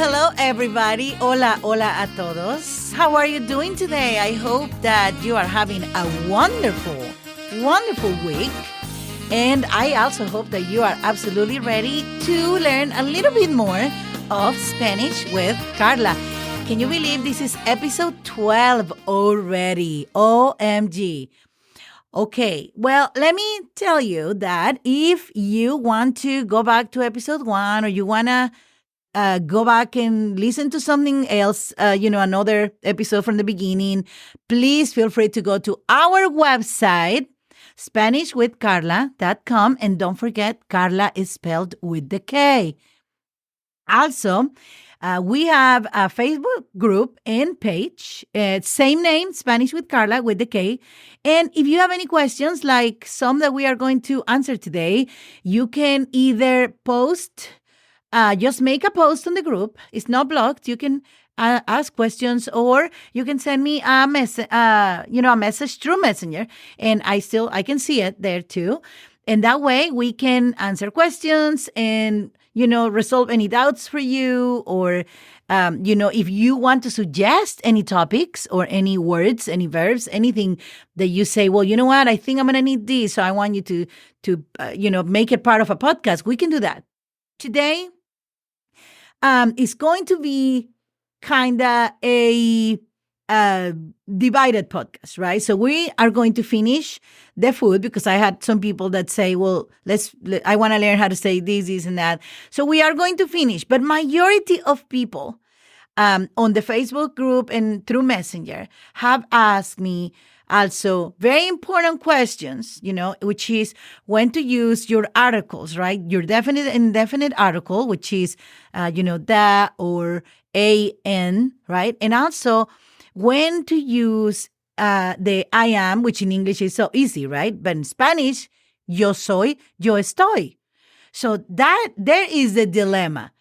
Hello, everybody. Hola, hola a todos. How are you doing today? I hope that you are having a wonderful, wonderful week. And I also hope that you are absolutely ready to learn a little bit more of Spanish with Carla. Can you believe this is episode 12 already? OMG. Okay, well, let me tell you that if you want to go back to episode 1 or you want to go back and listen to something else, another episode from the beginning, please feel free to go to our website, SpanishWithCarla.com. And don't forget, Carla is spelled with the K. Also, we have a Facebook group and page, same name, Spanish with Carla with the K. And if you have any questions, like some that we are going to answer today, you can either post, just make a post on the group. It's not blocked. You can ask questions, or you can send me a message through Messenger, and I can see it there too. And that way we can answer questions and resolve any doubts for you, or, if you want to suggest any topics or any words, any verbs, anything that you say, well, you know what, I think I'm going to need this, so I want you to make it part of a podcast, we can do that. Today, it's going to be kind of a divided podcast, right? So we are going to finish the food because I had some people that say, well, I want to learn how to say this, and that. So we are going to finish, but majority of people on the Facebook group and through Messenger have asked me also very important questions, which is when to use your articles, right? Your definite and indefinite article, which is, the or an, right? And also when to use the I am, which in English is so easy, right? But in Spanish, yo soy, yo estoy. So there is the dilemma.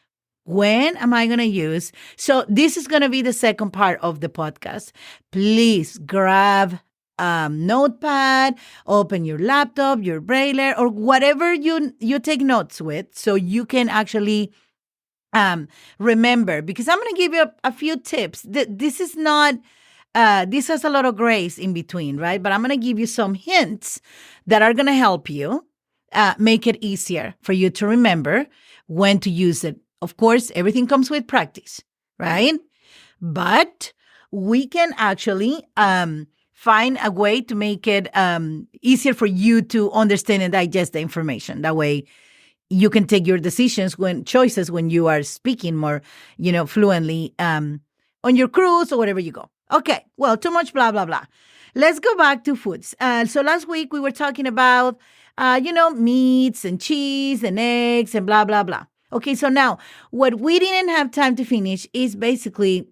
When am I going to use? So this is going to be the second part of the podcast. Please grab notepad, open your laptop, your braille, or whatever you take notes with, so you can actually remember, because I'm going to give you a few tips. This is not, this has a lot of grace in between, right? But I'm going to give you some hints that are going to help you make it easier for you to remember when to use it. Of course, everything comes with practice, right? But we can actually find a way to make it easier for you to understand and digest the information. That way, you can take your choices when you are speaking more, fluently on your cruise or wherever you go. Okay, well, too much blah, blah, blah. Let's go back to foods. So last week we were talking about, meats and cheese and eggs and blah, blah, blah. Okay, so now what we didn't have time to finish is basically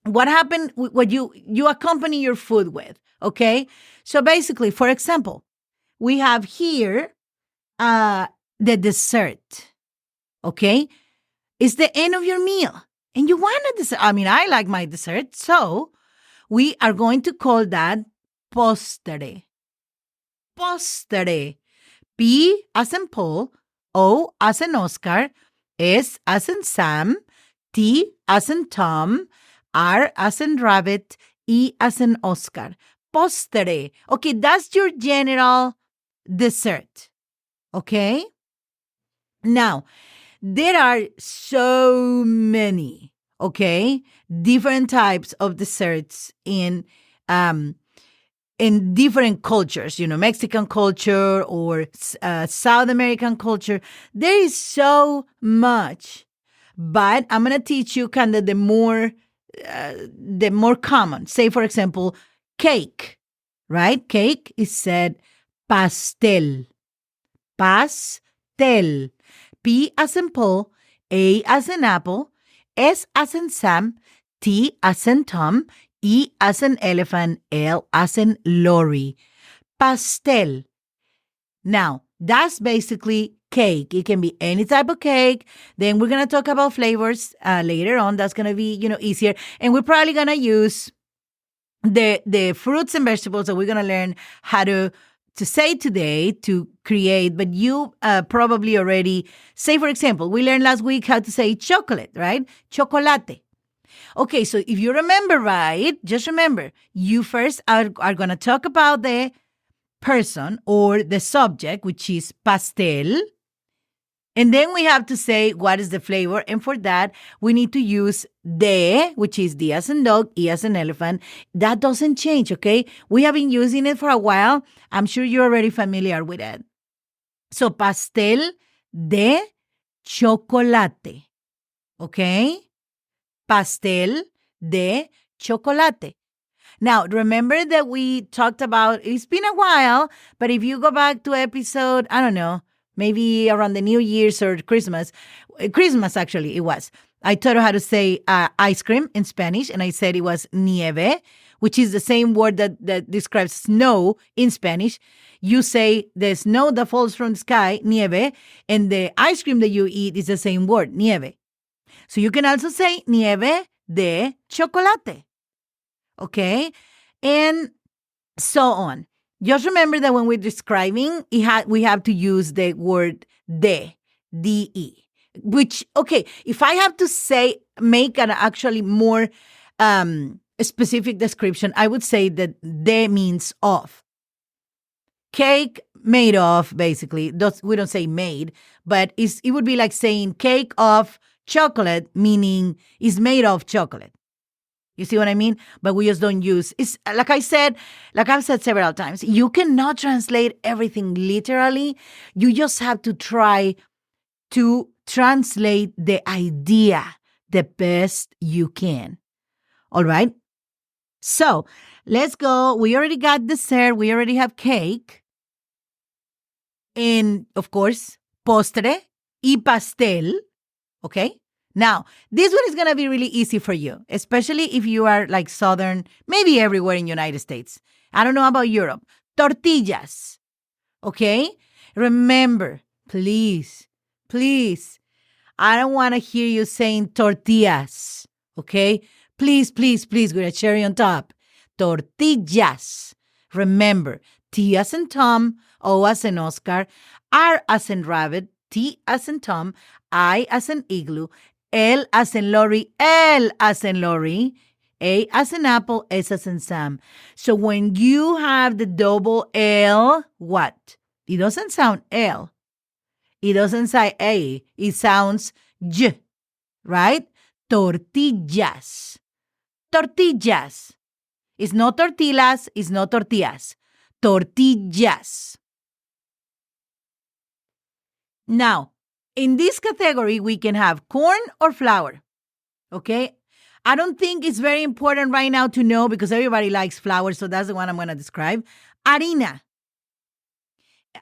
what happened, what you accompany your food with, okay? So basically, for example, we have here the dessert, okay? It's the end of your meal, and you want a dessert. I mean, I like my dessert, so we are going to call that postre. Postre. P as in Paul, O as in Oscar, S as in Sam, T as in Tom, R as in rabbit, E as in Oscar. Postre. Okay, that's your general dessert. Okay? Now, there are so many, different types of desserts in different cultures, Mexican culture or South American culture. There is so much, but I'm going to teach you kind of the more common. Say, for example, cake, right? Cake is said pastel. Pastel. P as in Paul, A as in apple, S as in Sam, T as in Tom, E as in elephant, L as in lorry. Pastel. Now, that's basically cake. It can be any type of cake. Then we're going to talk about flavors later on. That's going to be, easier. And we're probably going to use the fruits and vegetables that we're going to learn how to to say today to create, but you probably already say, for example, we learned last week how to say chocolate, right? Chocolate. Okay, so if you remember right, just remember, you first are going to talk about the person or the subject, which is pastel. And then we have to say what is the flavor. And for that, we need to use de, which is D as in dog, E as in elephant. That doesn't change, okay? We have been using it for a while. I'm sure you're already familiar with it. So, pastel de chocolate, okay? Pastel de chocolate. Now, remember that we talked about, it's been a while, but if you go back to episode, I don't know, maybe around the New Year's or Christmas actually it was. I taught her how to say ice cream in Spanish, and I said it was nieve, which is the same word that describes snow in Spanish. You say the snow that falls from the sky, nieve, and the ice cream that you eat is the same word, nieve. So you can also say nieve de chocolate, okay? And so on. Just remember that when we're describing, we have to use the word de, D-E, which, okay, if I have to make an actually more specific description, I would say that de means of. Cake made of, basically. We don't say made, but it would be like saying cake of chocolate, meaning is made of chocolate. You see what I mean? But we just don't use, it's like I've said several times, you cannot translate everything literally. You just have to try to translate the idea the best you can. All right? So let's go. We already got dessert. We already have cake. And of course, postre y pastel. Okay? Now, this one is going to be really easy for you, especially if you are like Southern, maybe everywhere in the United States. I don't know about Europe. Tortillas. Okay? Remember, please, I don't want to hear you saying tortillas. Okay? Please, with a cherry on top. Tortillas. Remember, T as in Tom, O as in Oscar, R as in rabbit, T as in Tom, I as in igloo, L as in Lori, L as in Lori, A as in apple, S as in Sam. So when you have the double L, what? It doesn't sound L. It doesn't say A. It sounds J, right? Tortillas. Tortillas. It's not tortillas, it's not tortillas. Tortillas. Now, in this category, we can have corn or flour, okay? I don't think it's very important right now to know because everybody likes flour, so that's the one I'm going to describe. Harina.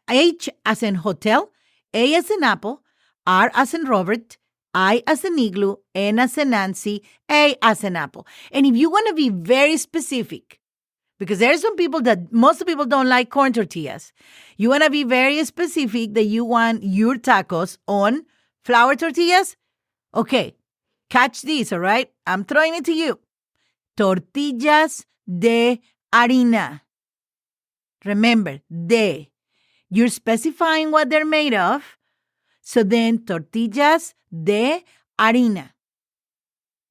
H as in hotel, A as in apple, R as in Robert, I as in igloo, N as in Nancy, A as in apple. And if you want to be very specific, because there are some people that most people don't like corn tortillas. You want to be very specific that you want your tacos on flour tortillas? Okay, catch this, all right? I'm throwing it to you. Tortillas de harina. Remember, de. You're specifying what they're made of. So then, tortillas de harina.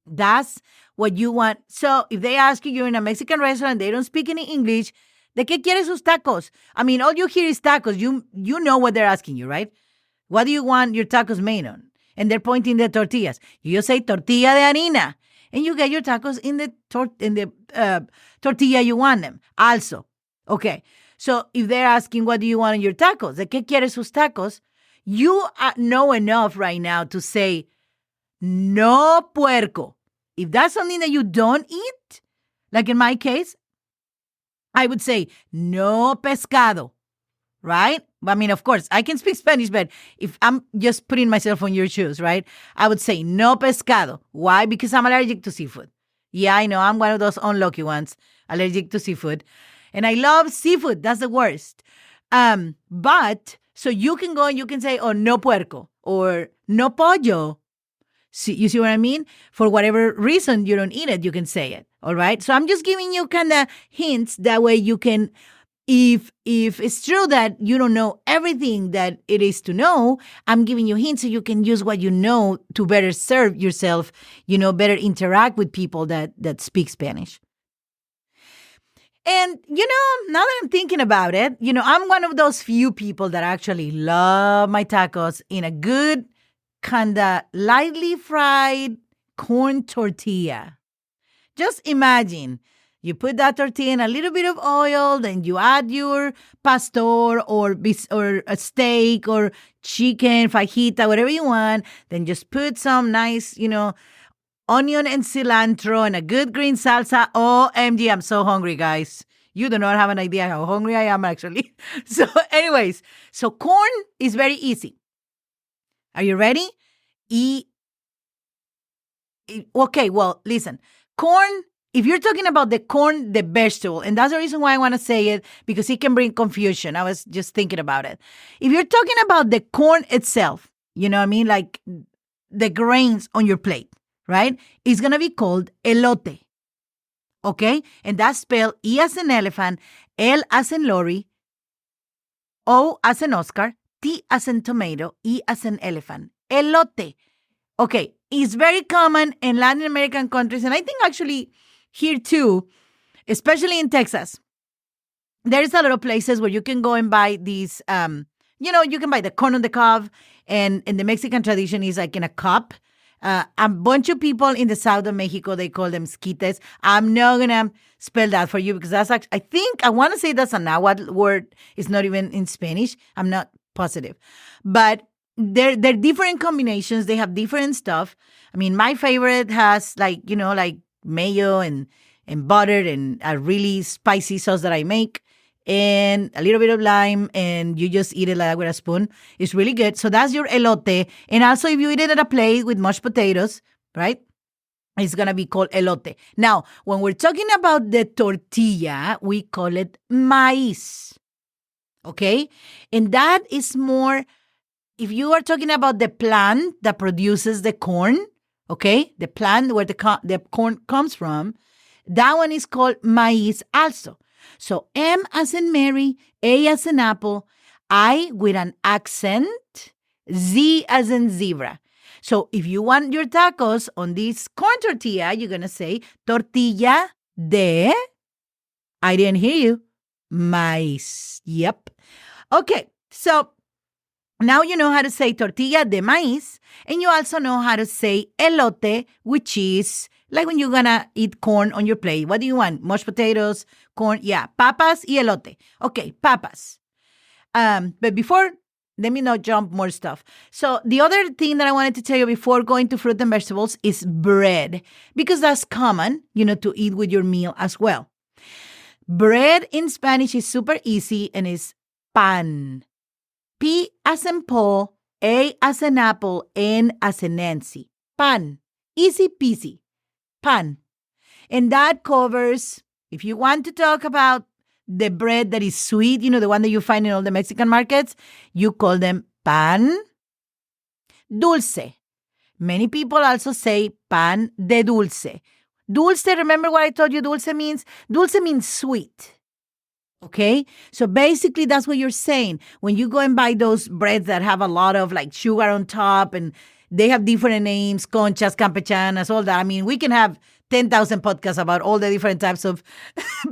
That's what you want. So if they ask you, you're in a Mexican restaurant, they don't speak any English, ¿de qué quieres sus tacos? I mean, all you hear is tacos. You know what they're asking you, right? What do you want your tacos made on? And they're pointing the tortillas. You just say tortilla de harina, and you get your tacos in the tortilla you want them. Also, okay. So if they're asking, what do you want on your tacos? ¿De qué quieres sus tacos? You know enough right now to say, no puerco. If that's something that you don't eat, like in my case, I would say, no pescado, right? I mean, of course, I can speak Spanish, but if I'm just putting myself on your shoes, right? I would say, no pescado. Why? Because I'm allergic to seafood. Yeah, I know. I'm one of those unlucky ones, allergic to seafood. And I love seafood. That's the worst. But, so you can go and you can say, oh, no puerco or no pollo. See, you see what I mean? For whatever reason you don't eat it, you can say it. All right? So I'm just giving you kind of hints. That way you can if it's true that you don't know everything that it is to know, I'm giving you hints so you can use what you know to better serve yourself, better interact with people that speak Spanish. And, now that I'm thinking about it, I'm one of those few people that actually love my tacos in a good, kind of lightly fried corn tortilla. Just imagine you put that tortilla in a little bit of oil, then you add your pastor or a steak or chicken, fajita, whatever you want. Then just put some nice, onion and cilantro and a good green salsa. OMG, I'm so hungry, guys. You do not have an idea how hungry I am, actually. So anyways, corn is very easy. Are you ready? Okay, well, listen. Corn, if you're talking about the corn, the vegetable, and that's the reason why I want to say it, because it can bring confusion. I was just thinking about it. If you're talking about the corn itself, you know what I mean? Like the grains on your plate, right? It's going to be called elote. Okay? And that's spelled E as in elephant, L as in lorry, O as in Oscar, T as in tomato, E as in elephant. Elote. Okay. It's very common in Latin American countries, and I think actually here too, especially in Texas. There's a lot of places where you can go and buy these, you can buy the corn on the cob, and the Mexican tradition is like in a cup. A bunch of people in the south of Mexico, they call them squites. I'm not going to spell that for you because that's actually, I want to say that's a Nahuatl word. It's not even in Spanish. I'm not positive. But they're different combinations. They have different stuff. I mean, my favorite has like mayo and butter and a really spicy sauce that I make and a little bit of lime, and you just eat it like with a spoon. It's really good. So that's your elote. And also if you eat it at a plate with mashed potatoes, right? It's going to be called elote. Now, when we're talking about the tortilla, we call it maíz. Okay? And that is more, if you are talking about the plant that produces the corn, okay, the plant where the corn comes from, that one is called maíz also. So M as in Mary, A as in apple, I with an accent, Z as in zebra. So if you want your tacos on this corn tortilla, you're going to say tortilla de, I didn't hear you, maíz. Yep. Okay, so now you know how to say tortilla de maíz, and you also know how to say elote, which is like when you're going to eat corn on your plate. What do you want? Mashed potatoes, corn? Yeah, papas y elote. Okay, papas. But before, let me not jump more stuff. So the other thing that I wanted to tell you before going to fruit and vegetables is bread, because that's common, to eat with your meal as well. Bread in Spanish is super easy and is pan. P as in Paul, A as in apple, N as in Nancy. Pan. Easy peasy. Pan. And that covers, if you want to talk about the bread that is sweet, the one that you find in all the Mexican markets, you call them pan dulce. Many people also say pan de dulce. Dulce, remember what I told you dulce means? Dulce means sweet. Okay? So basically that's what you're saying. When you go and buy those breads that have a lot of like sugar on top and they have different names, conchas, campechanas, all that. I mean, we can have 10,000 podcasts about all the different types of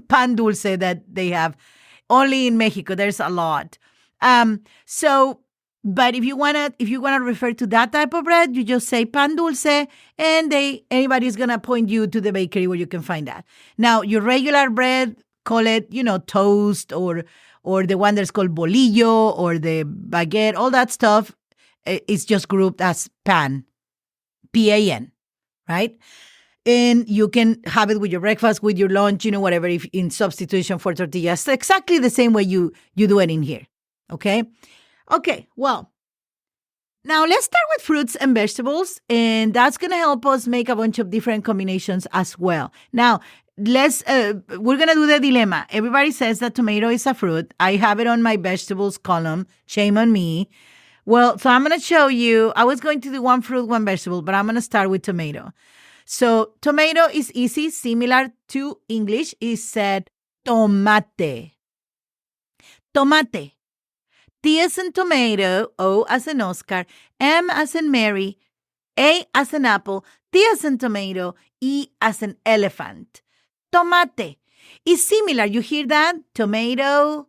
pan dulce that they have. Only in Mexico, there's a lot. But if you wanna refer to that type of bread, you just say pan dulce, and anybody's gonna point you to the bakery where you can find that. Now, your regular bread, call it, toast or the one that's called bolillo or the baguette, all that stuff is just grouped as pan, P-A-N, right? And you can have it with your breakfast, with your lunch, whatever, if in substitution for tortillas. Exactly the same way you do it in here, okay? Okay, well, now let's start with fruits and vegetables, and that's going to help us make a bunch of different combinations as well. Now, we're going to do the dilemma. Everybody says that tomato is a fruit. I have it on my vegetables column. Shame on me. Well, so I'm going to show you. I was going to do one fruit, one vegetable, but I'm going to start with tomato. So tomato is easy, similar to English. It's said tomate. tomate. T as in tomato, O as in Oscar, M as in Mary, A as in apple, T as in tomato, E as in elephant. Tomate. It's similar. You hear that? Tomato,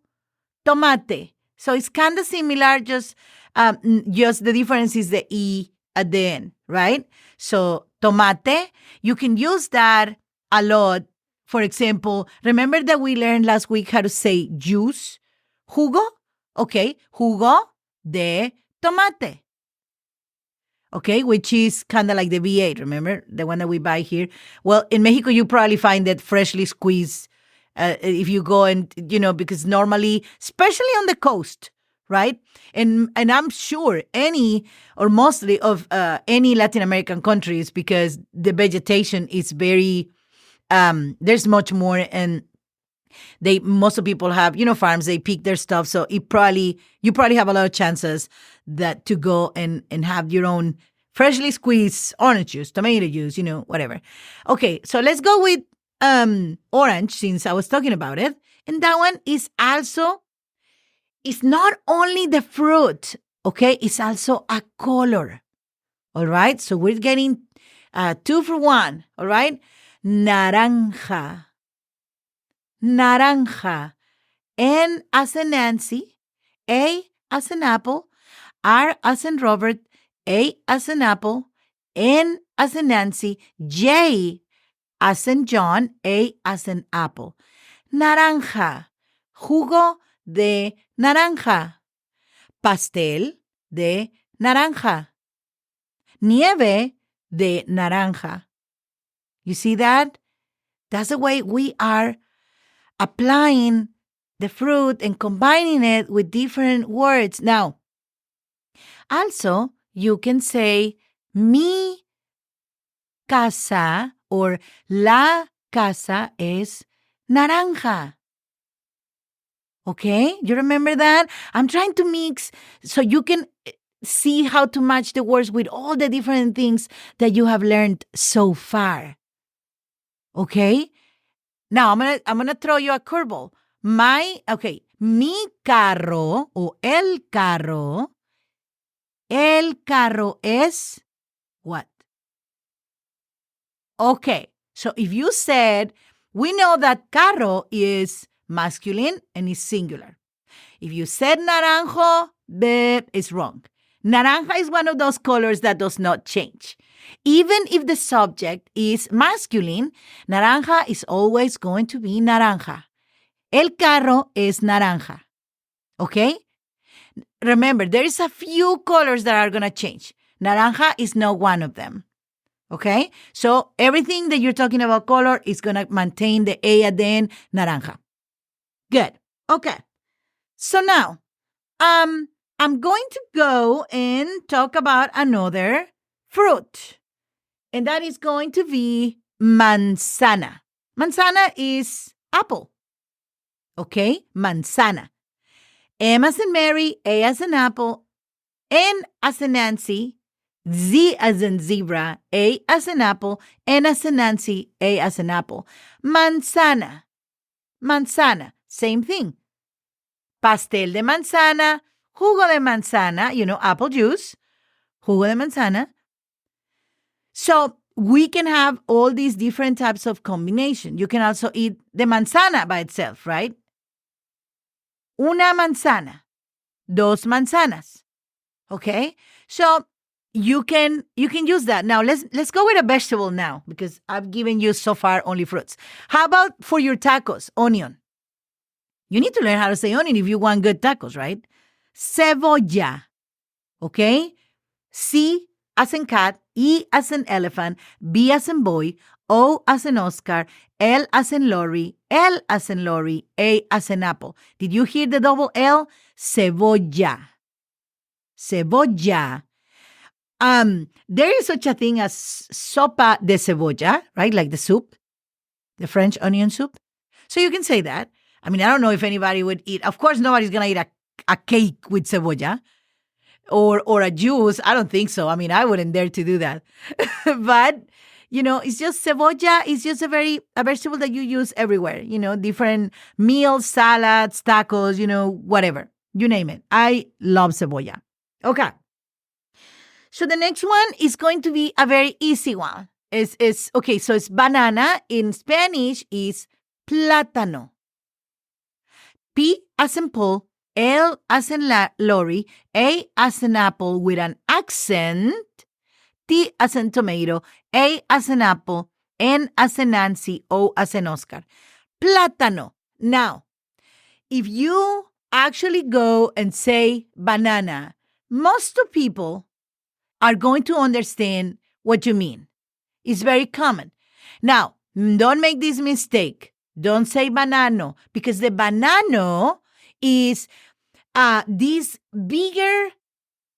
tomate. So it's kind of similar, just the difference is the E at the end, right? So tomate, you can use that a lot. For example, remember that we learned last week how to say juice? Jugo? Okay, jugo de tomate. Okay, which is kind of like the V8, remember? The one that we buy here. Well, in Mexico, you probably find that freshly squeezed if you go and, because normally, especially on the coast, right? And I'm sure any or mostly of any Latin American countries, because the vegetation is very, there's much more, and most of people have, farms, they pick their stuff. So you probably have a lot of chances that to go and have your own freshly squeezed orange juice, tomato juice, whatever. Okay, so let's go with orange, since I was talking about it. And that one is also, it's not only the fruit, okay? It's also a color, all right? So we're getting 2 for 1, all right? Naranja. Naranja. N as in Nancy, A as in apple, R as in Robert, A as in apple, N as in Nancy, J as in John, A as in apple. Naranja. Jugo de naranja. Pastel de naranja. Nieve de naranja. You see that? That's the way we are applying the fruit and combining it with different words. Now, also, you can say mi casa or la casa es naranja. Okay? You remember that? I'm trying to mix so you can see how to match the words with all the different things that you have learned so far. Okay? Now, I'm gonna throw you a curveball. Mi carro o el carro es what? Okay, so if you said, we know that carro is masculine and is singular. If you said naranjo, it's wrong. Naranja is one of those colors that does not change. Even if the subject is masculine, naranja is always going to be naranja. El carro es naranja. Okay? Remember, there is a few colors that are going to change. Naranja is not one of them. Okay? So everything that you're talking about color is going to maintain the A at the end, naranja. Good. Okay. So now, I'm going to go and talk about another fruit. And that is going to be manzana. Manzana is apple. Okay? Manzana. M as in Mary, A as in apple, N as in Nancy, Z as in zebra, A as in apple, N as in Nancy, A as in apple. Manzana. Manzana. Same thing. Pastel de manzana, jugo de manzana, apple juice, jugo de manzana. So we can have all these different types of combination. You can also eat the manzana by itself, right? Una manzana, dos manzanas. Okay? So you can use that. Now let's go with a vegetable now, because I've given you so far only fruits. How about for your tacos, onion? You need to learn how to say onion if you want good tacos, right? Cebolla. Okay? C as in cat, E as in elephant, B as in boy, O as in Oscar, L as in lorry, L as in lorry, A as in apple. Did you hear the double L? Cebolla. Cebolla. There is such a thing as sopa de cebolla, right? Like the soup, the French onion soup. So you can say that. I mean, I don't know if anybody would eat. Of course, nobody's going to eat a cake with cebolla or a juice. I don't think so. I mean, I wouldn't dare to do that. But It's just cebolla. It's just a vegetable that you use everywhere. Different meals, salads, tacos. Whatever you name it. I love cebolla. Okay. So the next one is going to be a very easy one. It's okay. So it's banana. In Spanish is plátano. P as in Paul, L as in lorry, A as in apple with an accent, T as in tomato, A as in apple, N as in Nancy, O as in Oscar. Plátano. Now, if you actually go and say banana, most of people are going to understand what you mean. It's very common. Now, don't make this mistake. Don't say banano, because the banano is these bigger,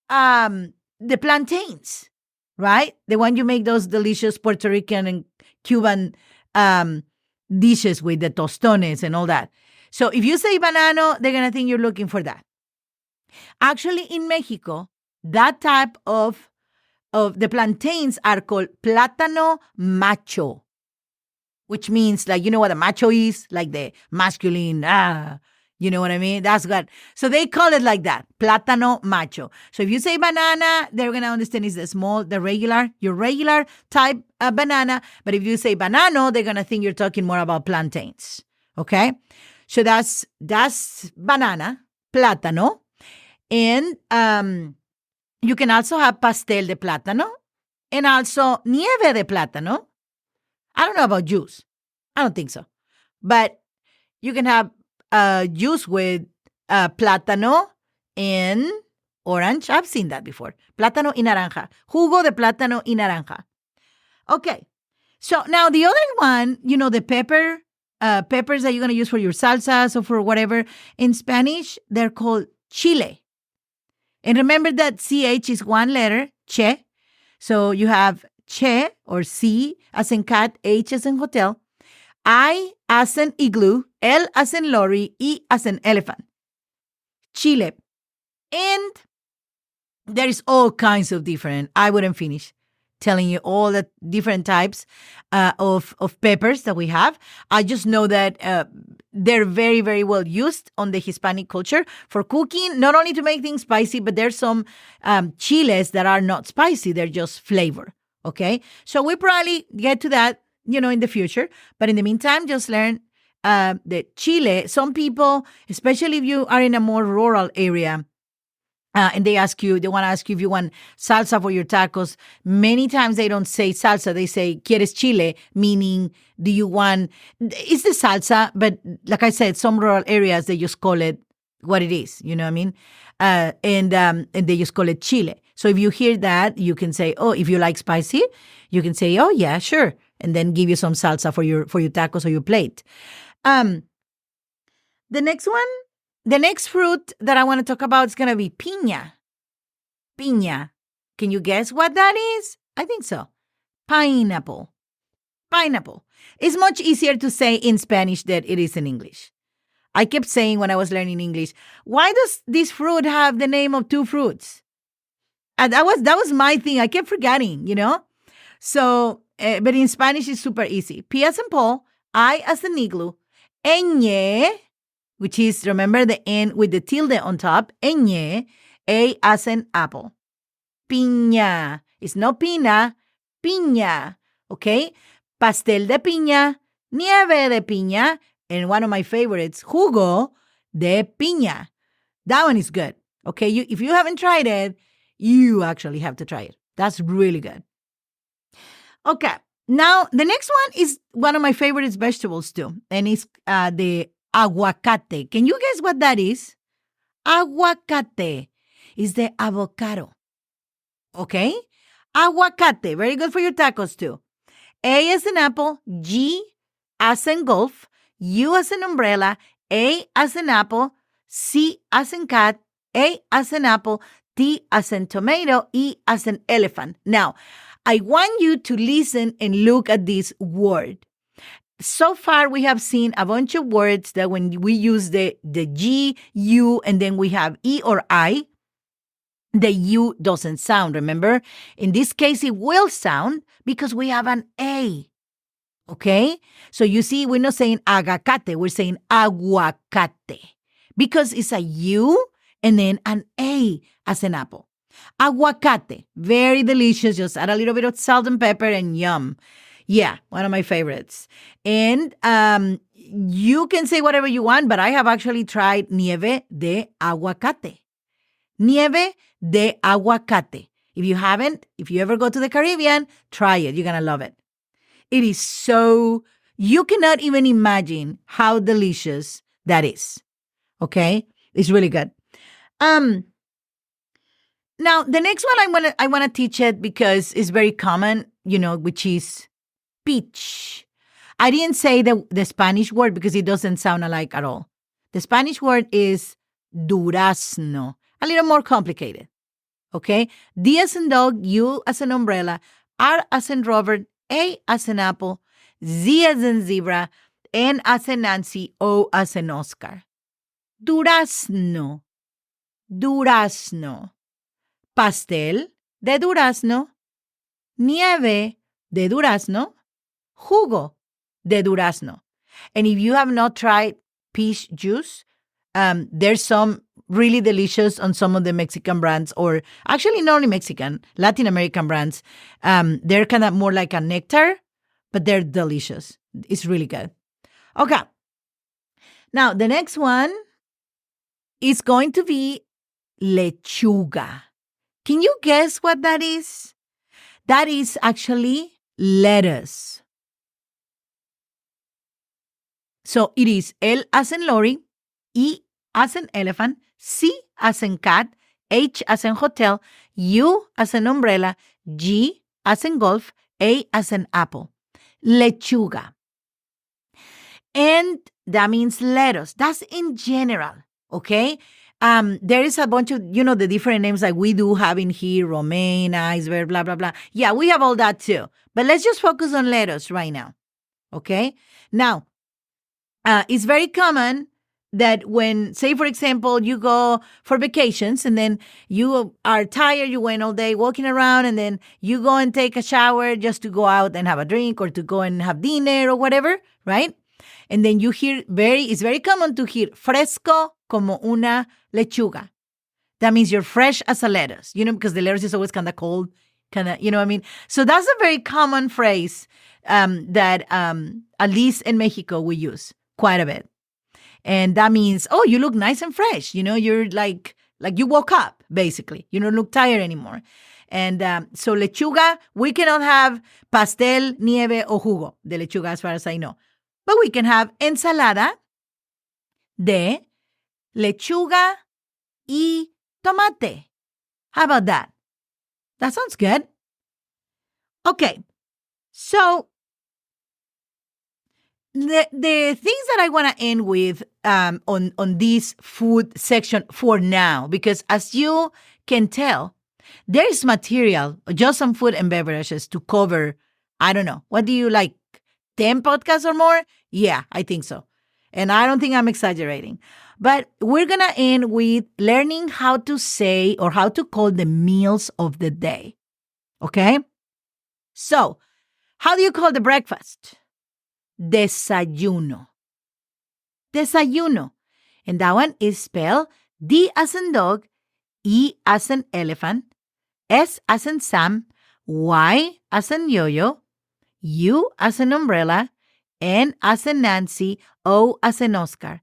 the plantains, right? The one you make those delicious Puerto Rican and Cuban dishes with the tostones and all that. So if you say banano, they're going to think you're looking for that. Actually, in Mexico, that type of the plantains are called plátano macho, which means like, you know what a macho is? Like the masculine, you know what I mean? That's what. So they call it like that, plátano macho. So if you say banana, they're going to understand it's your regular type of banana. But if you say banano, they're going to think you're talking more about plantains. Okay? So that's banana, plátano. And you can also have pastel de plátano and also nieve de plátano. I don't know about juice. I don't think so. But you can have juice with plátano and orange. I've seen that before. Plátano y naranja. Jugo de plátano y naranja. Okay. So now the other one, the peppers that you're going to use for your salsas or for whatever. In Spanish, they're called chile. And remember that CH is one letter, che. So you have che or C as in cat, H as in hotel, I as in igloo, L as in lorry, E as in elephant. Chile. And there is all kinds of different, I wouldn't finish telling you all the different types of peppers that we have. I just know that they're very, very well used on the Hispanic culture for cooking, not only to make things spicy, but there's some chiles that are not spicy. They're just flavor, okay? So we probably get to that, in the future. But in the meantime, just learn the chile. Some people, especially if you are in a more rural area, and they want to ask you if you want salsa for your tacos. Many times they don't say salsa. They say, ¿quieres chile? Meaning, do you want, it's the salsa, but like I said, some rural areas, they just call it what it is. You know what I mean? And they just call it chile. So if you hear that, you can say, oh, if you like spicy, you can say, oh, yeah, sure. And then give you some salsa for your tacos or your plate. The next fruit that I want to talk about is going to be piña. Piña. Can you guess what that is? I think so. Pineapple. Pineapple. It's much easier to say in Spanish than it is in English. I kept saying when I was learning English, why does this fruit have the name of two fruits? And that was my thing. I kept forgetting, So, but in Spanish, it's super easy. P as in Paul, I as in igloo, ñ, which is, remember the N with the tilde on top, ñ, A as in apple. Piña. It's no pina, piña. Okay? Pastel de piña, nieve de piña, and one of my favorites, jugo de piña. That one is good. Okay? If you haven't tried it, you actually have to try it. That's really good. Okay. Now, the next one is one of my favorite vegetables too, and it's the aguacate. Can you guess what that is? Aguacate is the avocado. Okay? Aguacate. Very good for your tacos too. A as in apple, G as in golf, U as in umbrella, A as in apple, C as in cat, A as in apple, T as in tomato, E as in elephant. Now, I want you to listen and look at this word. So far, we have seen a bunch of words that when we use the G, U, and then we have E or I, the U doesn't sound, remember? In this case, it will sound because we have an A. Okay? So you see, we're not saying agacate, we're saying aguacate because it's a U and then an A as an apple. Aguacate, very delicious. Just add a little bit of salt and pepper and yum. Yeah, one of my favorites. And you can say whatever you want, but I have actually tried nieve de aguacate. Nieve de aguacate. If you haven't, if you ever go to the Caribbean, try it. You're going to love it. It is so, you cannot even imagine how delicious that is. Okay? It's really good. Now, the next one I want to teach it because it's very common, which is peach. I didn't say the Spanish word because it doesn't sound alike at all. The Spanish word is durazno, a little more complicated. Okay? D as in dog, U as an umbrella, R as in Robert, A as in apple, Z as in zebra, N as in Nancy, O as in Oscar. Durazno. Durazno. Pastel de durazno, nieve de durazno, jugo de durazno. And if you have not tried peach juice, there's some really delicious on some of the Mexican brands, or actually not only Mexican, Latin American brands. They're kind of more like a nectar, but they're delicious. It's really good. Okay. Now, the next one is going to be lechuga. Can you guess what that is? That is actually lettuce. So it is L as in lorry, E as in elephant, C as in cat, H as in hotel, U as in umbrella, G as in golf, A as in apple. Lechuga. And that means lettuce. That's in general, okay? There is a bunch of, the different names like we do have in here, romaine, iceberg, blah, blah, blah. Yeah, we have all that too. But let's just focus on lettuce right now, okay? Now, it's very common that when, say, for example, you go for vacations and then you are tired, you went all day walking around, and then you go and take a shower just to go out and have a drink or to go and have dinner or whatever, right? And then you hear it's very common to hear fresco como una lechuga. That means you're fresh as a lettuce, because the lettuce is always kind of cold, So that's a very common phrase that at least in Mexico we use quite a bit. And that means, oh, you look nice and fresh. You're like you woke up, basically. You don't look tired anymore. And so lechuga, we cannot have pastel, nieve, o jugo de lechuga as far as I know. But we can have ensalada de lechuga y tomate. How about that? That sounds good. Okay. So the things that I want to end with on this food section for now, because as you can tell, there is material, just some food and beverages to cover, I don't know, what do you like, 10 podcasts or more? Yeah, I think so. And I don't think I'm exaggerating. But we're going to end with learning how to say or how to call the meals of the day. Okay? So, how do you call the breakfast? Desayuno. Desayuno. And that one is spelled D as in dog, E as in elephant, S as in Sam, Y as in yo-yo, U as in umbrella, N as in Nancy, O as in Oscar.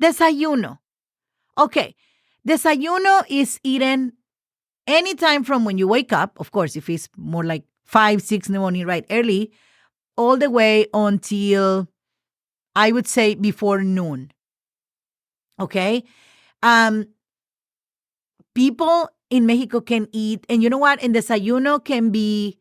Desayuno. Okay, desayuno is eaten anytime from when you wake up, of course, if it's more like 5, 6 in the morning, right, early, all the way until, I would say, before noon. Okay? People in Mexico can eat, and you know what? And desayuno can be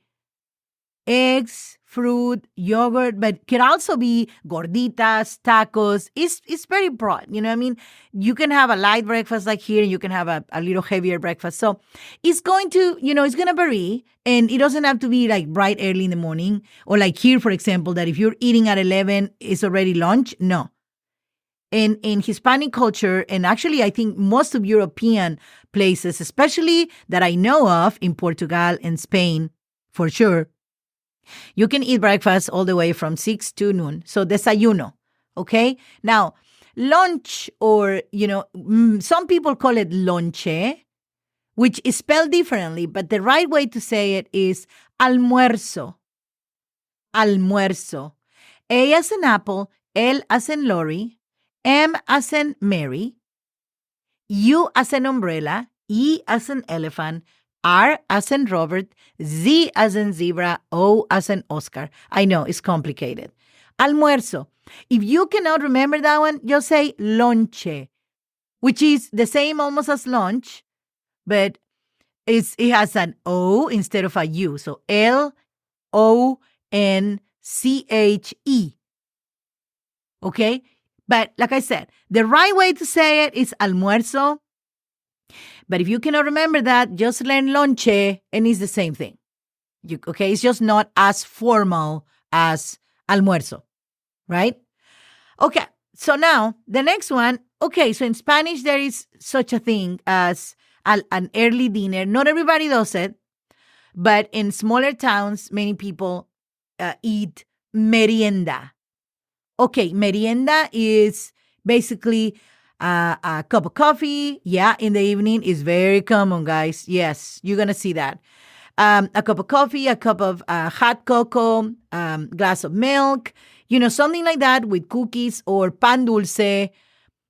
eggs, fruit, yogurt, but can also be gorditas, tacos. It's very broad. You know what I mean? You can have a light breakfast like here, and you can have a little heavier breakfast. So it's going to, it's going to vary, and it doesn't have to be like bright early in the morning, or like here, for example, that if you're eating at 11, it's already lunch. No. in Hispanic culture, and actually I think most of European places, especially that I know of in Portugal and Spain, for sure, you can eat breakfast all the way from 6 to noon. So desayuno, okay? Now, lunch, or, some people call it lonche, which is spelled differently, but the right way to say it is almuerzo. Almuerzo. A as in apple, L as in Lori, M as in Mary, U as in umbrella, E as in elephant, R as in Robert, Z as in zebra, O as in Oscar. I know, it's complicated. Almuerzo. If you cannot remember that one, just say lonche, which is the same almost as lunch, but it has an O instead of a U. So Lonche. Okay? But like I said, the right way to say it is almuerzo. But if you cannot remember that, just learn lonche and it's the same thing. Okay? It's just not as formal as almuerzo, right? Okay. So now the next one. Okay. So in Spanish, there is such a thing as an early dinner. Not everybody does it, but in smaller towns, many people eat merienda. Okay, merienda is basically a cup of coffee. Yeah, in the evening is very common, guys. Yes, you're going to see that. A cup of coffee, a cup of hot cocoa, glass of milk, something like that with cookies or pan dulce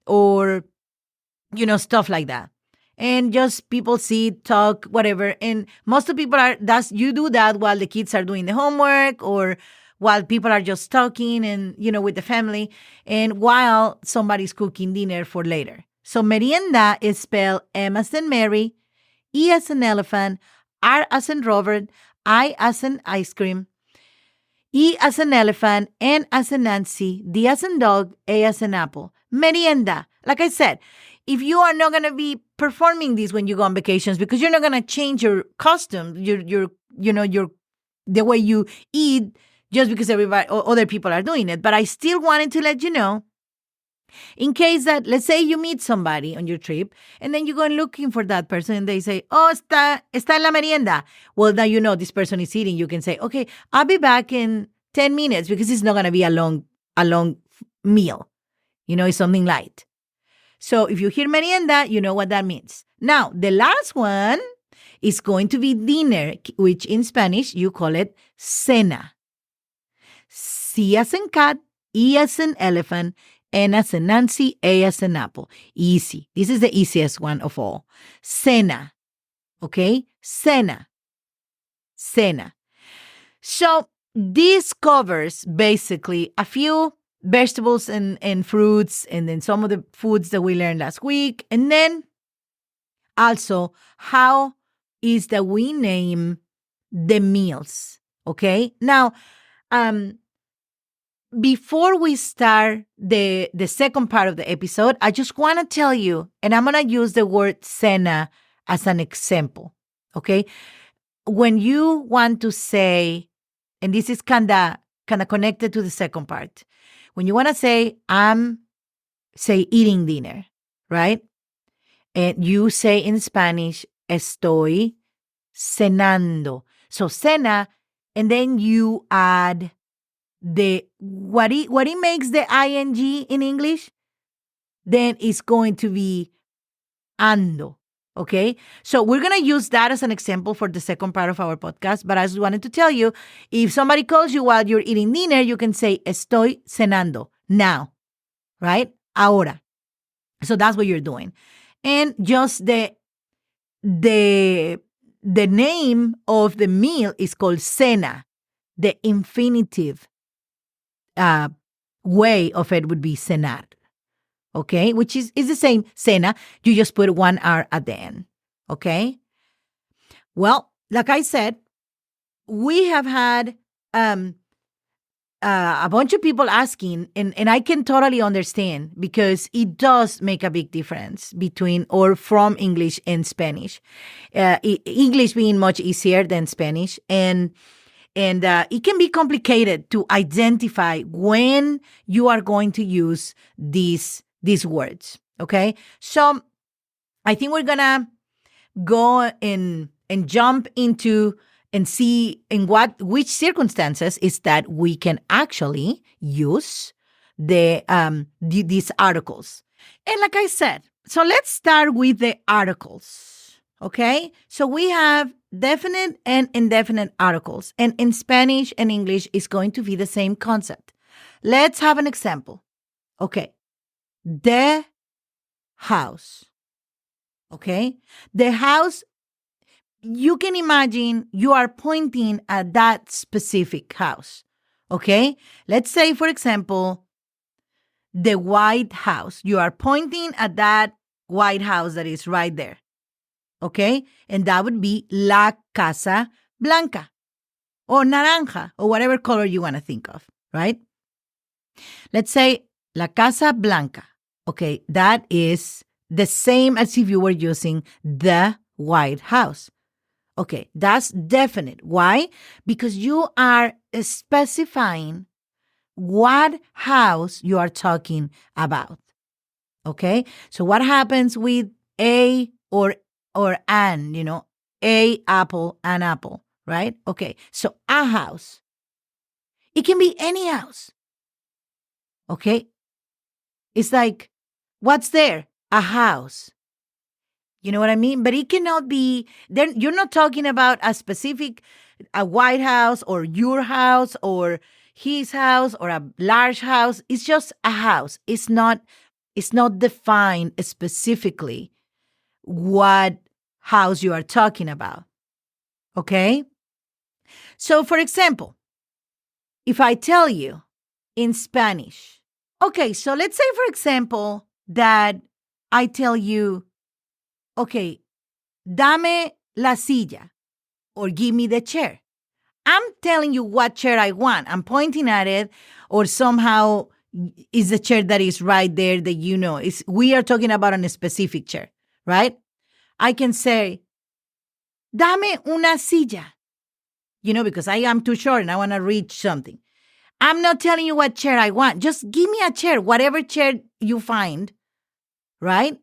or, stuff like that. And just people sit, talk, whatever. And most of people you do that while the kids are doing the homework or while people are just talking and, with the family, and while somebody's cooking dinner for later. So merienda is spelled M as in Mary, E as in elephant, R as in Robert, I as in ice cream, E as in elephant, N as in Nancy, D as in dog, A as in apple. Merienda. Like I said, if you are not going to be performing these when you go on vacations because you're not going to change your costume, the way you eat, just because everybody or other people are doing it. But I still wanted to let you know, in case that, let's say you meet somebody on your trip and then you go looking for that person and they say, oh, está en la merienda. Well, now you know this person is eating. You can say, okay, I'll be back in 10 minutes because it's not going to be a long meal. It's something light. So if you hear merienda, you know what that means. Now, the last one is going to be dinner, which in Spanish you call it cena. C as in cat, E as in elephant, N as in Nancy, A as in apple. Easy. This is the easiest one of all. Cena. Okay? Cena. Cena. So this covers basically a few vegetables and fruits, and then some of the foods that we learned last week. And then also, how is that we name the meals. Okay? Now, before we start the second part of the episode, I just want to tell you, and I'm going to use the word cena as an example, okay? When you want to say, and this is kind of connected to the second part, when you want to say, say eating dinner, right? And you say in Spanish, estoy cenando. So cena, and then you add what it makes the ing in English, then it's going to be ando. Okay, so we're going to use that as an example for the second part of our podcast. But I just wanted to tell you, if somebody calls you while you're eating dinner, you can say estoy cenando now, right? Ahora. So that's what you're doing. And just the name of the meal is called cena. The infinitive way of it would be cenar, okay? Which is the same, cena. You just put one R at the end, okay? Well, like I said, we have had a bunch of people asking, and I can totally understand because it does make a big difference between or from English and Spanish. English being much easier than Spanish, and it can be complicated to identify when you are going to use these these words. Okay. So I think we're going to go and jump into and see in which circumstances is that we can actually use these articles. And like I said, so let's start with the articles. Okay. So we have definite and indefinite articles. And in Spanish and English, it's going to be the same concept. Let's have an example. Okay. The house. Okay. The house, you can imagine you are pointing at that specific house. Okay. Let's say, for example, the White House. You are pointing at that White House that is right there. Okay. And that would be La Casa Blanca or Naranja or whatever color you want to think of, right? Let's say La Casa Blanca. Okay. That is the same as if you were using the White House. Okay, that's definite. Why? Because you are specifying what house you are talking about. Okay, so what happens with a or an, a apple, an apple, right? Okay, so a house. It can be any house. Okay, it's like, what's there? A house. You know what I mean? But it cannot be, then you're not talking about a White House or your house or his house or a large house. It's just a house. It's not defined specifically what house you are talking about. Okay? So for example, if I tell you in Spanish, okay, so let's say for example that I tell you, okay, dame la silla or give me the chair. I'm telling you what chair I want. I'm pointing at it or somehow is the chair that is right there that you know. We are talking about a specific chair, right? I can say, dame una silla, because I am too short and I want to reach something. I'm not telling you what chair I want. Just give me a chair, whatever chair you find, right?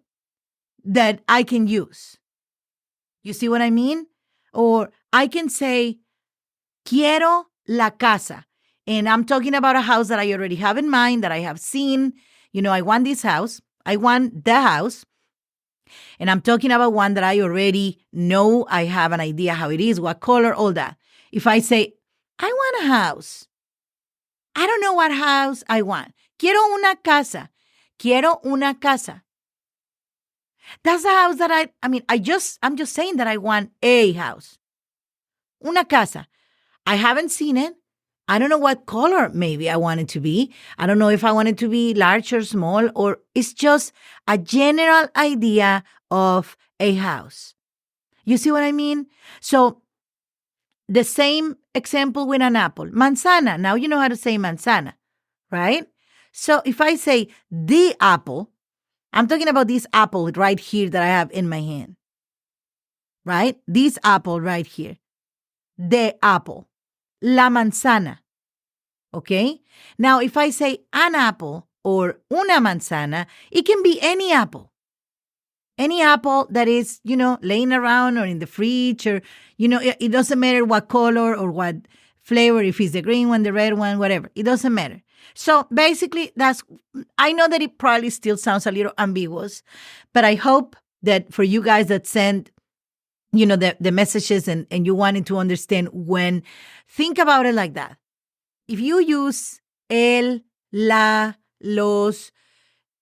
That I can use. You see what I mean? Or I can say, quiero la casa. And I'm talking about a house that I already have in mind, that I have seen. I want this house. I want the house. And I'm talking about one that I already know. I have an idea how it is, what color, all that. If I say, I want a house. I don't know what house I want. Quiero una casa. Quiero una casa. That's the house that I'm just saying that I want a house. Una casa. I haven't seen it. I don't know what color maybe I want it to be. I don't know if I want it to be large or small, or it's just a general idea of a house. You see what I mean? So the same example with an apple. Manzana. Now you know how to say manzana, right? So if I say the apple, I'm talking about this apple right here that I have in my hand, right? This apple right here. The apple. La manzana. Okay? Now, if I say an apple or una manzana, it can be any apple. Any apple that is, laying around or in the fridge or, it doesn't matter what color or what flavor, if it's the green one, the red one, whatever. It doesn't matter. So basically, I know that it probably still sounds a little ambiguous, but I hope that for you guys that send, the messages and you wanted to understand when, think about it like that. If you use el, la, los,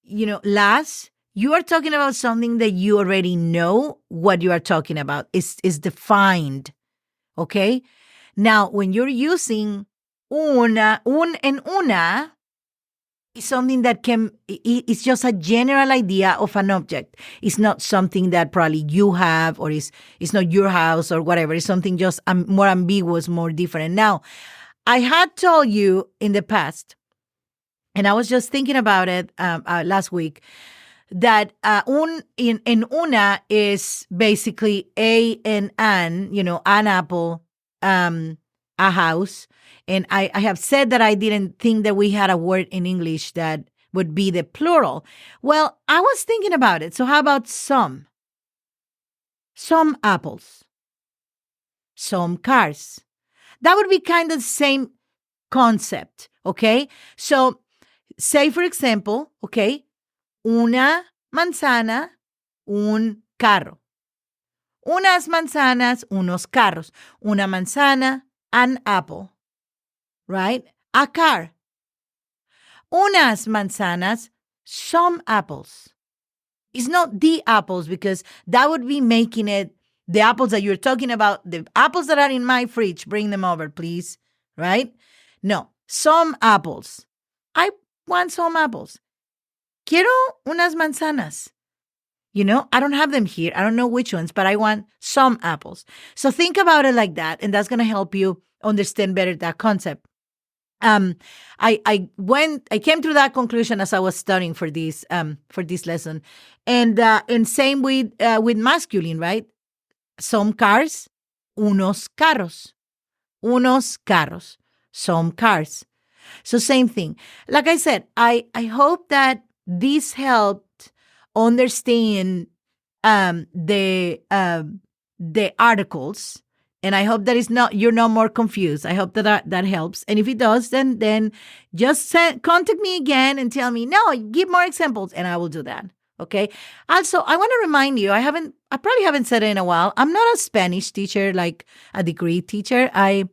las, you are talking about something that you already know what you are talking about. Is defined, okay? Now, when you're using una, and una, is something that it's just a general idea of an object. It's not something that probably you have or it's not your house or whatever. It's something just more ambiguous, more different. Now, I had told you in the past, and I was just thinking about it last week, that in una is basically a and an, an apple, a house. And I have said that I didn't think that we had a word in English that would be the plural. Well, I was thinking about it. So how about some? Some apples. Some cars. That would be kind of the same concept, okay? So say, for example, okay, una manzana, un carro. Unas manzanas, unos carros. Una manzana, an apple, right? A car. Unas manzanas, some apples. It's not the apples because that would be making it the apples that you're talking about, the apples that are in my fridge, bring them over, please, right? No, some apples. I want some apples. Quiero unas manzanas. I don't have them here. I don't know which ones, but I want some apples. So think about it like that, and that's going to help you understand better that concept. I came to that conclusion as I was studying for this lesson, and same with masculine, right? Some cars, unos carros, some cars. So same thing. Like I said, I hope that this helped understand the articles. And I hope that you're not more confused. I hope that helps. And if it does, then just contact me again and tell me, no, give more examples, and I will do that. Okay. Also, I want to remind you, I probably haven't said it in a while. I'm not a Spanish teacher, like a degree teacher. I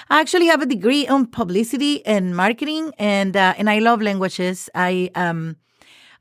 actually have a degree on publicity and marketing, and I love languages. I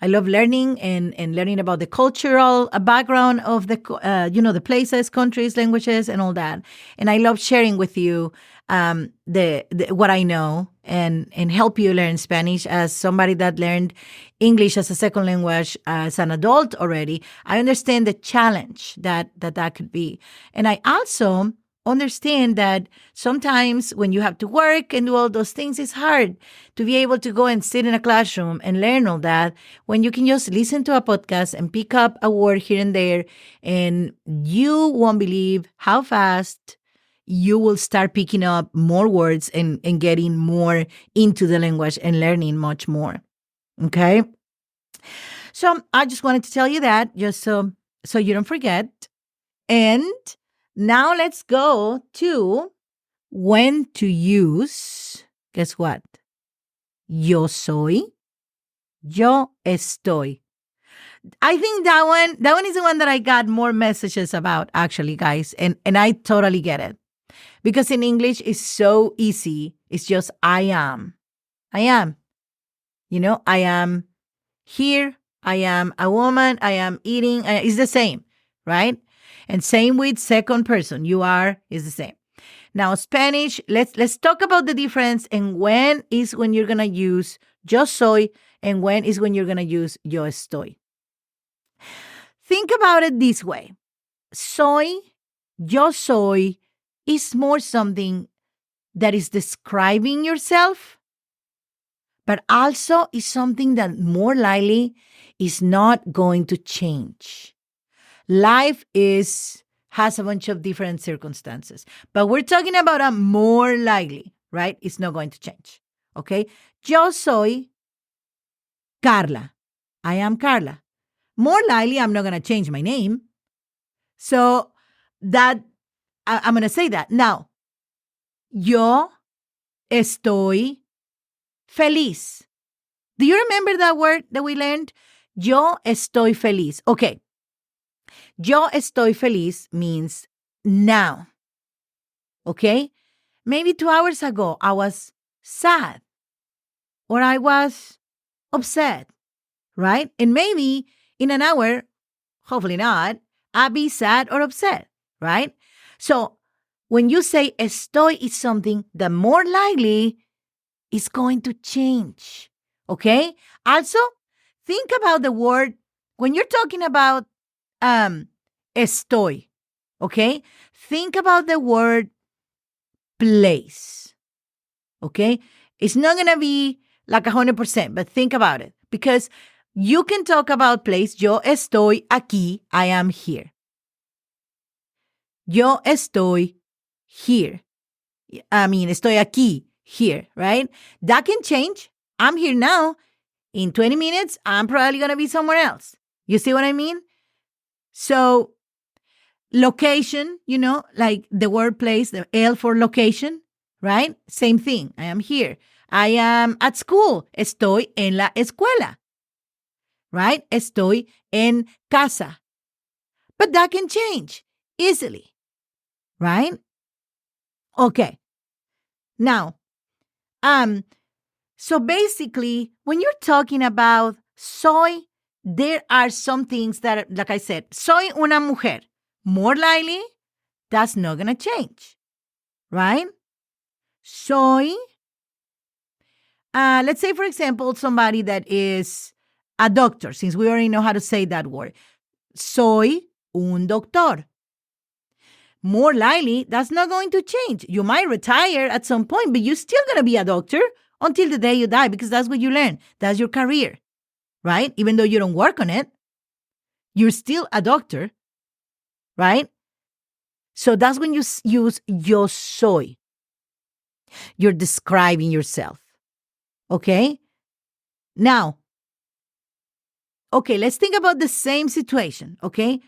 love learning and learning about the cultural background of the places, countries, languages, and all that. And I love sharing with you what I know and help you learn Spanish. As somebody that learned English as a second language as an adult already, I understand the challenge that could be. And I also understand that sometimes when you have to work and do all those things, it's hard to be able to go and sit in a classroom and learn all that when you can just listen to a podcast and pick up a word here and there, and you won't believe how fast you will start picking up more words and getting more into the language and learning much more. Okay? So I just wanted to tell you that just so you don't forget. And now let's go to when to use. Guess what? Yo soy. Yo estoy. I think that one is the one that I got more messages about, actually, guys. And I totally get it. Because in English, it's so easy. It's just I am. I am. I am here. I am a woman. I am eating. It's the same, right? And same with second person. You are is the same. Now, Spanish, let's talk about the difference and when is when you're going to use yo soy and when is when you're going to use yo estoy. Think about it this way. Yo soy is more something that is describing yourself, but also is something that more likely is not going to change. Life has a bunch of different circumstances, but we're talking about a more likely, right? It's not going to change, okay? Yo soy Carla. I am Carla. More likely, I'm not going to change my name. So that, I'm going to say that. Now, yo estoy feliz. Do you remember that word that we learned? Yo estoy feliz. Okay. Yo estoy feliz means now. Okay? Maybe 2 hours ago, I was sad or I was upset, right? And maybe in an hour, hopefully not, I'll be sad or upset, right? So when you say estoy is something that more likely is going to change, okay? Also, think about the word, when you're talking about estoy, okay? Think about the word place, okay? It's not going to be like 100%, but think about it. Because you can talk about place. Yo estoy aquí. I am here. Yo estoy here. Estoy aquí, here, right? That can change. I'm here now. In 20 minutes, I'm probably going to be somewhere else. You see what I mean? So location, like the word place, the L for location, right? Same thing. I am here. I am at school. Estoy en la escuela, right? Estoy en casa. But that can change easily, right? Okay. Now, so basically, when you're talking about soy, there are some things that, like I said, soy una mujer. More likely, that's not going to change, right? Soy, let's say, for example, somebody that is a doctor, since we already know how to say that word. Soy un doctor. More likely, that's not going to change. You might retire at some point, but you're still going to be a doctor until the day you die, because that's what you learn. That's your career, right? Even though you don't work on it, you're still a doctor, right? So that's when you use yo soy. You're describing yourself, okay? Now, okay, let's think about the same situation, okay?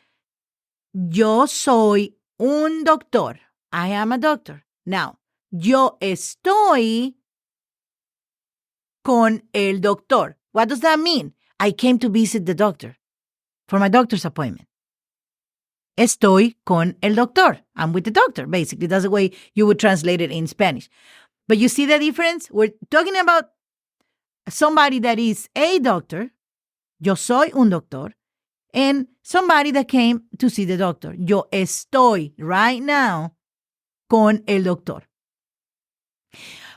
Yo soy un doctor. I am a doctor. Now, yo estoy con el doctor. What does that mean? I came to visit the doctor for my doctor's appointment. Estoy con el doctor. I'm with the doctor, basically. That's the way you would translate it in Spanish. But you see the difference? We're talking about somebody that is a doctor. Yo soy un doctor. And somebody that came to see the doctor. Yo estoy right now con el doctor.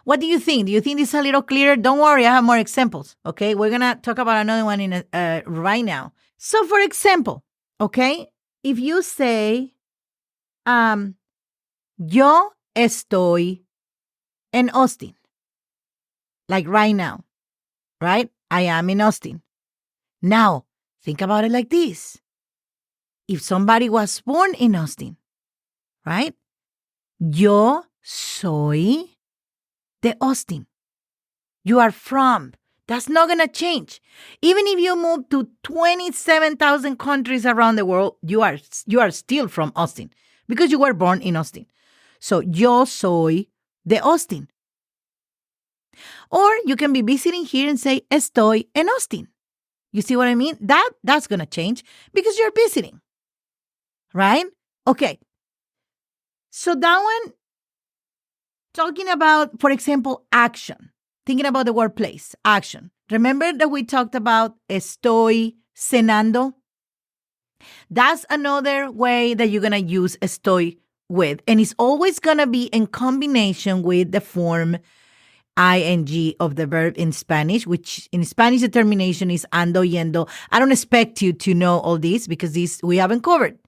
What do you think? Do you think it's a little clearer? Don't worry, I have more examples, okay? We're going to talk about another one right now. So, for example, okay, if you say, yo estoy en Austin, like right now, right? I am in Austin. Now, think about it like this. If somebody was born in Austin, right? Yo soy de Austin. You are from. That's not going to change. Even if you move to 27,000 countries around the world, you are still from Austin because you were born in Austin. So, yo soy de Austin. Or you can be visiting here and say, estoy en Austin. You see what I mean? That's going to change because you're visiting. Right? Okay. So that one, talking about, for example, action. Thinking about the word place, action. Remember that we talked about estoy cenando? That's another way that you're going to use estoy with. And it's always going to be in combination with the form ing of the verb in Spanish, which in Spanish the termination is ando, yendo. I don't expect you to know all this because these we haven't covered.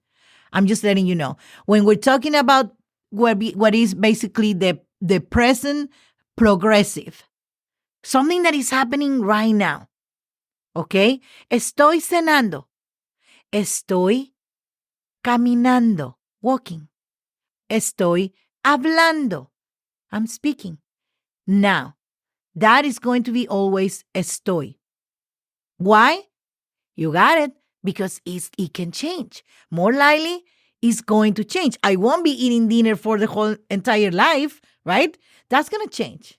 I'm just letting you know. When we're talking about what is basically the present progressive, something that is happening right now, okay? Estoy cenando. Estoy caminando, walking. Estoy hablando. I'm speaking. Now, that is going to be always estoy. Why? You got it. Because it can change. More likely, it's going to change. I won't be eating dinner for the whole entire life, right? That's going to change.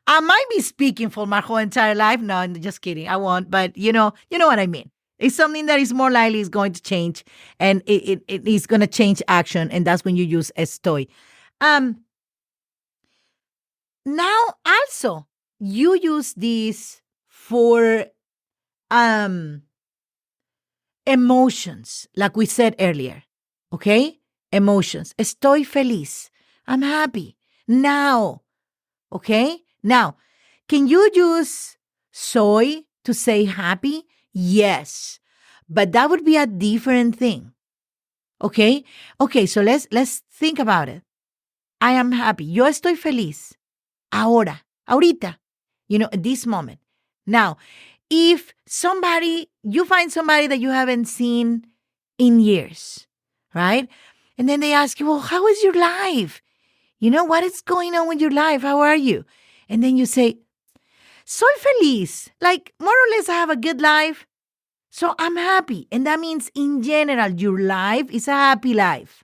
I might be speaking for my whole entire life. No, I'm just kidding. I won't. But you know what I mean. It's something that is more likely is going to change, and it is going to change action, and that's when you use estoy. Now, also, you use this for emotions, like we said earlier, okay? Emotions. Estoy feliz. I'm happy. Now, okay? Now, can you use soy to say happy? Yes, but that would be a different thing, okay? Okay, so let's think about it. I am happy. Yo estoy feliz. Ahora, ahorita, at this moment. Now, if you find somebody that you haven't seen in years, right? And then they ask you, well, how is your life? What is going on with your life? How are you? And then you say, soy feliz. Like, more or less, I have a good life. So I'm happy. And that means, in general, your life is a happy life.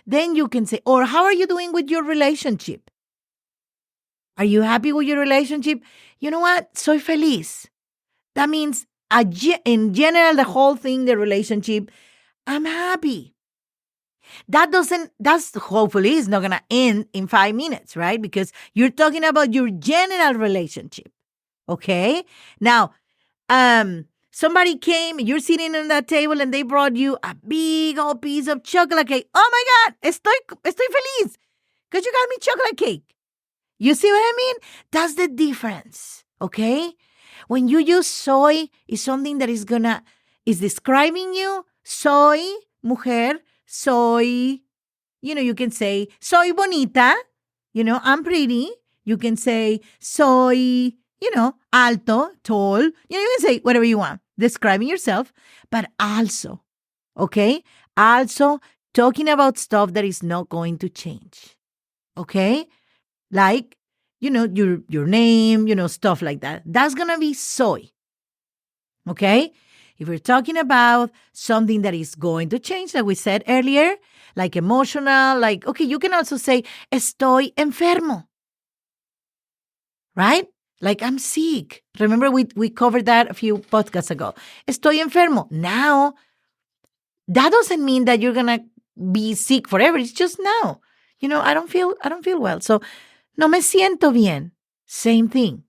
Then you can say, or how are you doing with your relationship? Are you happy with your relationship? You know what? Soy feliz. That means, in general, the whole thing, the relationship, I'm happy. That's hopefully is not going to end in 5 minutes, right? Because you're talking about your general relationship. Okay? Now, somebody came, you're sitting on that table and they brought you a big old piece of chocolate cake. Oh my God, estoy feliz because you got me chocolate cake. You see what I mean? That's the difference, okay? When you use soy, it's something that is describing you. Soy, mujer, soy, you can say, soy bonita, I'm pretty. You can say, soy, alto, tall. You can say whatever you want, describing yourself, but also, okay? Also talking about stuff that is not going to change, okay? Like, your name, stuff like that. That's going to be soy, okay? If we're talking about something that is going to change, like we said earlier, like emotional, okay, you can also say, estoy enfermo, right? Like, I'm sick. Remember, we covered that a few podcasts ago. Estoy enfermo. Now, that doesn't mean that you're going to be sick forever. It's just now. I don't feel well. So, no me siento bien. Same thing,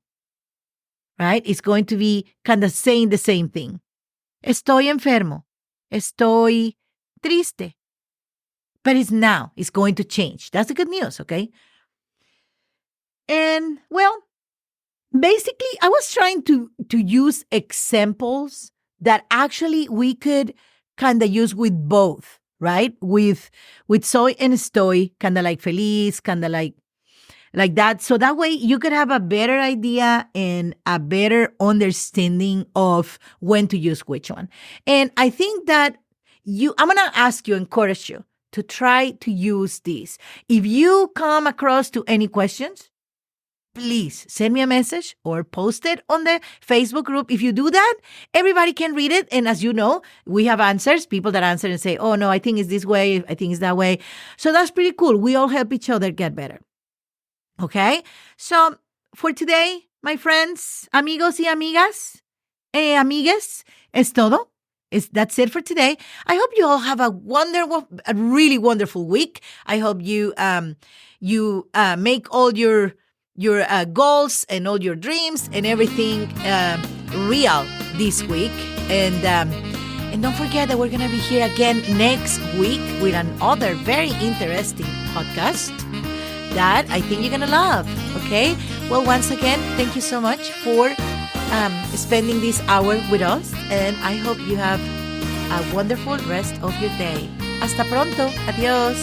right? It's going to be kind of saying the same thing. Estoy enfermo. Estoy triste. But it's now. It's going to change. That's the good news, okay? And, well, basically, I was trying to use examples that actually we could kind of use with both, right? With soy and estoy, kind of like feliz, kind of like that. So that way you could have a better idea and a better understanding of when to use which one. And I think that I'm going to ask you, encourage you to try to use this. If you come across to any questions, please send me a message or post it on the Facebook group. If you do that, everybody can read it. And as you know, we have answers, people that answer and say, oh, no, I think it's this way. I think it's that way. So that's pretty cool. We all help each other get better. Okay? So for today, my friends, amigos y amigas, amigues, es todo. That's it for today. I hope you all have a really wonderful week. I hope you make all your goals and all your dreams and everything real this week. And don't forget that we're going to be here again next week with another very interesting podcast that I think you're going to love. Okay? Well, once again, thank you so much for spending this hour with us. And I hope you have a wonderful rest of your day. Hasta pronto. Adiós.